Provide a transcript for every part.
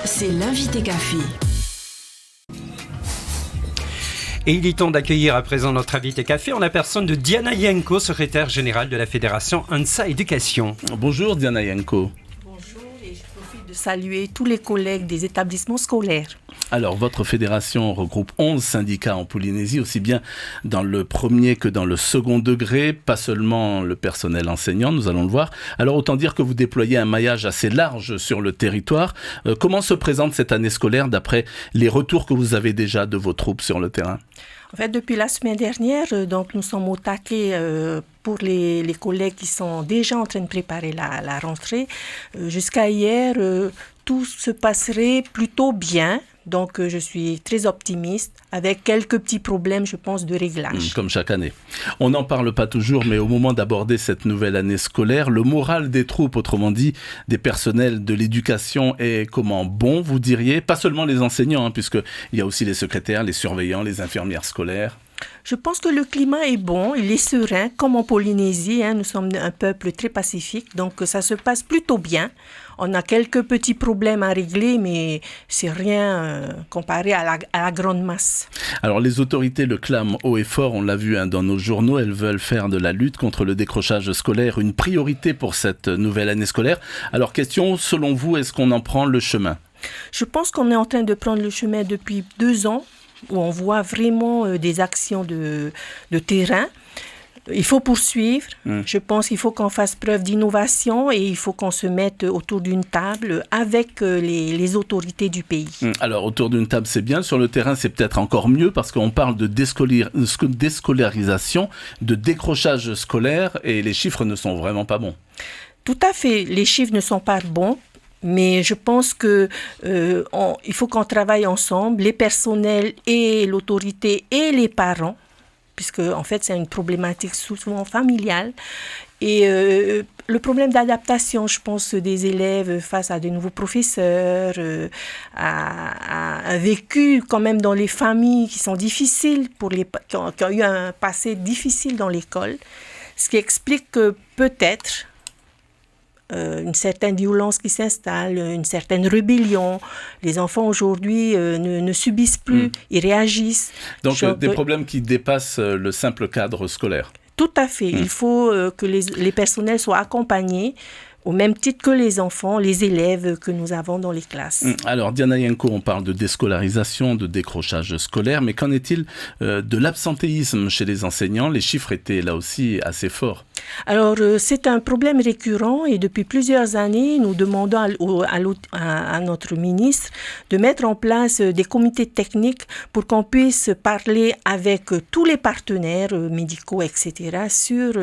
c'est l'invité café. Et il est temps d'accueillir à présent notre invité café en la personne de Diana Yenko, secrétaire générale de la Fédération ANSA Éducation. Bonjour Diana Yenko. Bonjour et je profite de saluer tous les collègues des établissements scolaires. Alors, votre fédération regroupe 11 syndicats en Polynésie, aussi bien dans le premier que dans le second degré, pas seulement le personnel enseignant, nous allons le voir. Alors, autant dire que vous déployez un maillage assez large sur le territoire. Comment se présente cette année scolaire d'après les retours que vous avez déjà de vos troupes sur le terrain ? En fait, depuis la semaine dernière, donc, nous sommes au taquet pour les collègues qui sont déjà en train de préparer la rentrée. Jusqu'à hier, tout se passerait plutôt bien. Donc, je suis très optimiste, avec quelques petits problèmes, je pense, de réglage. Comme chaque année. On n'en parle pas toujours, mais au moment d'aborder cette nouvelle année scolaire, le moral des troupes, autrement dit, des personnels de l'éducation est comment bon, vous diriez ? Pas seulement les enseignants, puisqu'il y a aussi les secrétaires, les surveillants, les infirmières scolaires. Je pense que le climat est bon, il est serein, comme en Polynésie. Nous sommes un peuple très pacifique, donc ça se passe plutôt bien. On a quelques petits problèmes à régler, mais c'est rien comparé à la grande masse. Alors les autorités le clament haut et fort, on l'a vu dans nos journaux, elles veulent faire de la lutte contre le décrochage scolaire une priorité pour cette nouvelle année scolaire. Alors question, selon vous, est-ce qu'on en prend le chemin ? Je pense qu'on est en train de prendre le chemin depuis 2 ans, où on voit vraiment des actions de terrain. Il faut poursuivre. Je pense qu'il faut qu'on fasse preuve d'innovation et il faut qu'on se mette autour d'une table avec les autorités du pays. Alors, autour d'une table, c'est bien. Sur le terrain, c'est peut-être encore mieux parce qu'on parle de déscolarisation, de décrochage scolaire et les chiffres ne sont vraiment pas bons. Tout à fait. Les chiffres ne sont pas bons. Mais je pense qu'il faut qu'on travaille ensemble, les personnels et l'autorité et les parents, puisque en fait c'est une problématique souvent familiale. Et le problème d'adaptation, je pense, des élèves face à de nouveaux professeurs, à un vécu quand même dans les familles qui sont difficiles, qui ont eu un passé difficile dans l'école, ce qui explique que peut-être une certaine violence qui s'installe, une certaine rébellion. Les enfants aujourd'hui ne subissent plus, ils réagissent. Donc des problèmes qui dépassent le simple cadre scolaire. Tout à fait. Il faut que les personnels soient accompagnés au même titre que les enfants, les élèves que nous avons dans les classes. Alors, Diana Yenko, on parle de déscolarisation, de décrochage scolaire, mais qu'en est-il de l'absentéisme chez les enseignants ? Les chiffres étaient là aussi assez forts. Alors, c'est un problème récurrent et depuis plusieurs années, nous demandons à notre ministre de mettre en place des comités techniques pour qu'on puisse parler avec tous les partenaires médicaux, etc., sur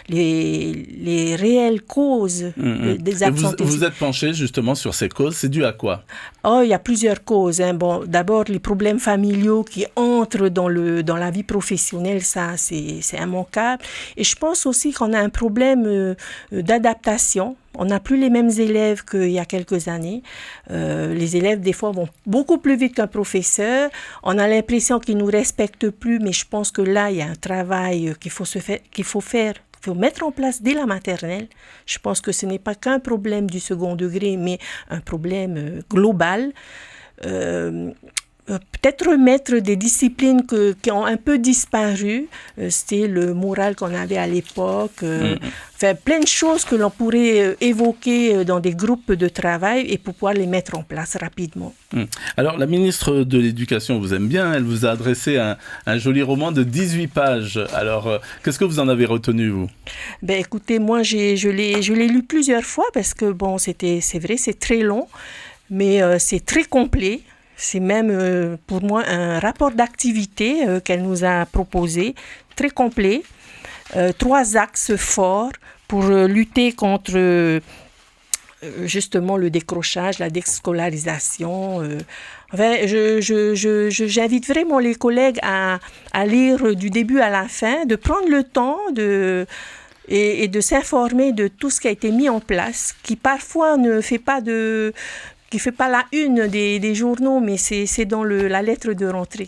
les réelles causes des absentéismes. Vous êtes penché justement sur ces causes, c'est dû à quoi ? Il y a plusieurs causes. Bon, d'abord, les problèmes familiaux qui entrent dans la vie professionnelle, ça, c'est immanquable. Et je pense aussi qu'on a un problème d'adaptation. On n'a plus les mêmes élèves qu'il y a quelques années. Les élèves, des fois, vont beaucoup plus vite qu'un professeur. On a l'impression qu'ils ne nous respectent plus, mais je pense que là, il y a un travail qu'il faut faire. Il faut mettre en place dès la maternelle. Je pense que ce n'est pas qu'un problème du second degré, mais un problème global. Peut-être remettre des disciplines qui ont un peu disparu. C'était le moral qu'on avait à l'époque. Plein de choses que l'on pourrait évoquer dans des groupes de travail et pour pouvoir les mettre en place rapidement. Alors, la ministre de l'Éducation vous aime bien. Elle vous a adressé un joli roman de 18 pages. Alors, qu'est-ce que vous en avez retenu, vous ? Écoutez, moi, je l'ai lu plusieurs fois parce que, bon, c'est vrai, c'est très long, mais c'est très complet. C'est même pour moi un rapport d'activité qu'elle nous a proposé, très complet. 3 axes forts pour lutter contre justement le décrochage, la déscolarisation. J'invite vraiment les collègues à lire du début à la fin, de prendre le temps et de s'informer de tout ce qui a été mis en place, qui parfois ne fait pas la une des journaux, mais c'est dans la lettre de rentrée.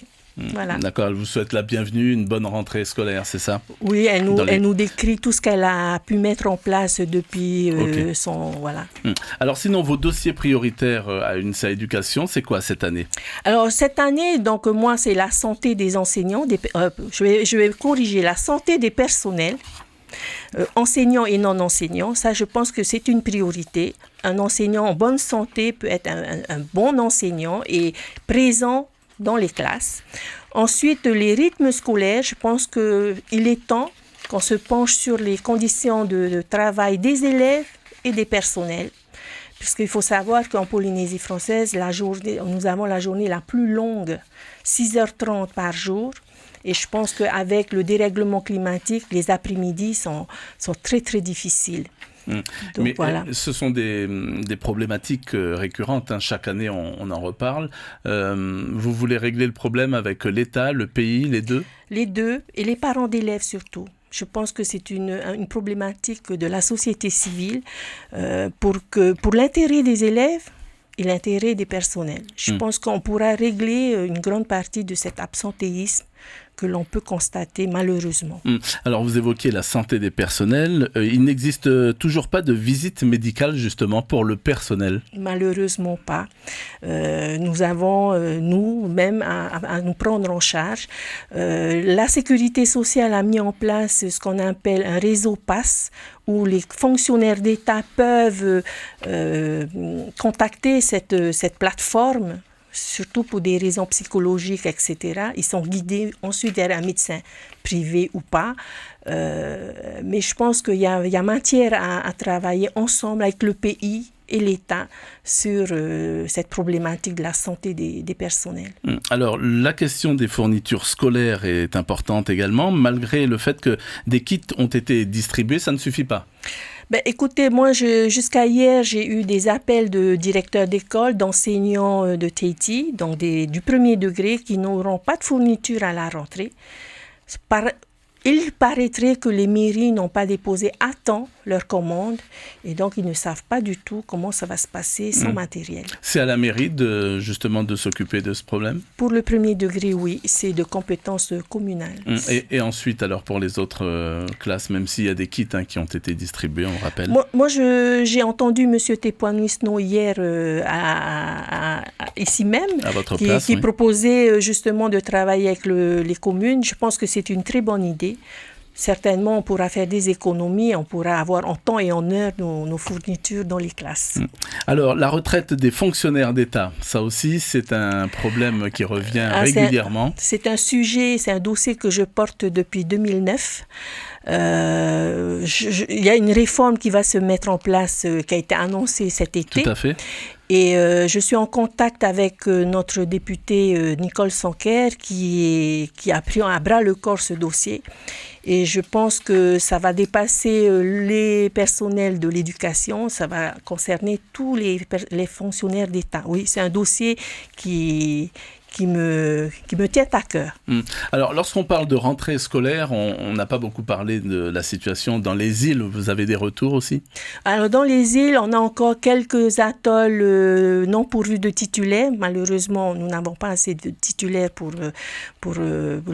Voilà. D'accord, elle vous souhaite la bienvenue, une bonne rentrée scolaire, c'est ça? Oui, elle nous décrit tout ce qu'elle a pu mettre en place depuis son... Voilà. Alors sinon, vos dossiers prioritaires à UNSA Éducation, c'est quoi cette année? Alors cette année, donc moi, c'est la santé des enseignants, je vais corriger, la santé des personnels, enseignants et non enseignants. Ça, je pense que c'est une priorité. Un enseignant en bonne santé peut être un bon enseignant et présent dans les classes. Ensuite, les rythmes scolaires, je pense qu'il est temps qu'on se penche sur les conditions de travail des élèves et des personnels. Puisqu'il faut savoir qu'en Polynésie française, nous avons la journée la plus longue, 6h30 par jour. Et je pense qu'avec le dérèglement climatique, les après-midi sont très, très difficiles. Donc, mais voilà. Ce sont des problématiques récurrentes, hein. Chaque année on en reparle. Vous voulez régler le problème avec l'État, le pays, les deux? Les deux, et les parents d'élèves surtout. Je pense que c'est une problématique de la société civile pour l'intérêt des élèves et l'intérêt des personnels. Je pense qu'on pourra régler une grande partie de cet absentéisme que l'on peut constater malheureusement. Alors vous évoquiez la santé des personnels. Il n'existe toujours pas de visite médicale justement pour le personnel? Malheureusement pas. Nous avons nous-mêmes à nous prendre en charge. La sécurité sociale a mis en place ce qu'on appelle un réseau PASS où les fonctionnaires d'État peuvent contacter cette plateforme, surtout pour des raisons psychologiques, etc. Ils sont guidés ensuite vers un médecin privé ou pas. Mais je pense qu'il y a matière à travailler ensemble avec le pays et l'État sur cette problématique de la santé des personnels. Alors, la question des fournitures scolaires est importante également. Malgré le fait que des kits ont été distribués, ça ne suffit pas. Écoutez, moi, jusqu'à hier, j'ai eu des appels de directeurs d'école, d'enseignants de Tahiti, donc du premier degré, qui n'auront pas de fourniture à la rentrée. Il paraîtrait que les mairies n'ont pas déposé à temps leurs commandes et donc ils ne savent pas du tout comment ça va se passer sans matériel. C'est à la mairie justement de s'occuper de ce problème? Pour le premier degré, oui, c'est de compétence communale. Et ensuite, alors pour les autres classes, même s'il y a des kits qui ont été distribués, on rappelle? Moi j'ai entendu M. Tepoanuisno hier ici même, à votre place, qui proposait justement de travailler avec les communes. Je pense que c'est une très bonne idée. Certainement, on pourra faire des économies, on pourra avoir en temps et en heure nos fournitures dans les classes. Alors, la retraite des fonctionnaires d'État, ça aussi, c'est un problème qui revient régulièrement. C'est un dossier que je porte depuis 2009. Il y a une réforme qui va se mettre en place, qui a été annoncée cet été. Tout à fait. Et je suis en contact avec notre députée Nicole Sanquer qui a pris à bras le corps ce dossier. Et je pense que ça va dépasser les personnels de l'éducation, ça va concerner tous les fonctionnaires d'État. Oui, c'est un dossier qui me tient à cœur. Alors, lorsqu'on parle de rentrée scolaire, on n'a pas beaucoup parlé de la situation dans les îles. Vous avez des retours aussi? Alors, dans les îles, on a encore quelques atolls non pourvus de titulaires. Malheureusement, nous n'avons pas assez de titulaires pour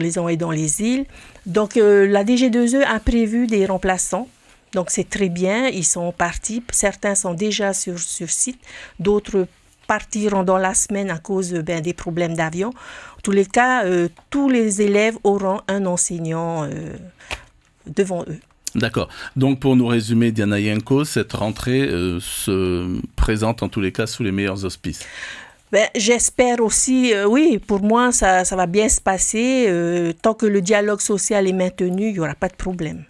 les envoyer dans les îles. Donc, la DG2E a prévu des remplaçants. Donc, c'est très bien. Ils sont partis. Certains sont déjà sur site. D'autres partiront dans la semaine à cause des problèmes d'avion. En tous les cas, tous les élèves auront un enseignant devant eux. D'accord. Donc, pour nous résumer, Diana Yenko, cette rentrée se présente en tous les cas sous les meilleurs auspices. J'espère aussi, oui, pour moi, ça va bien se passer. Tant que le dialogue social est maintenu, il n'y aura pas de problème.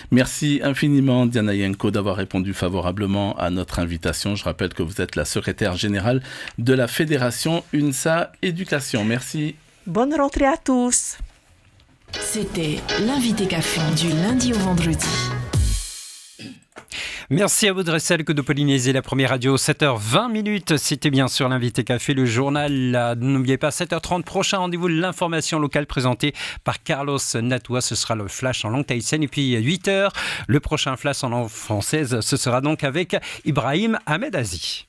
Merci infiniment, Diana Yenko, d'avoir répondu favorablement à notre invitation. Je rappelle que vous êtes la secrétaire générale de la Fédération UNSA Éducation. Merci. Bonne rentrée à tous. C'était l'invité café du lundi au vendredi. Merci à vous de rester à l'écoute de Polynésie, la première radio, 7h20. C'était bien sûr l'invité café, le journal. N'oubliez pas, 7h30 prochain rendez-vous, l'information locale présentée par Carlos Natua. Ce sera le flash en langue tahitienne. Et puis 8h, le prochain flash en langue française. Ce sera donc avec Ibrahim Ahmed Aziz.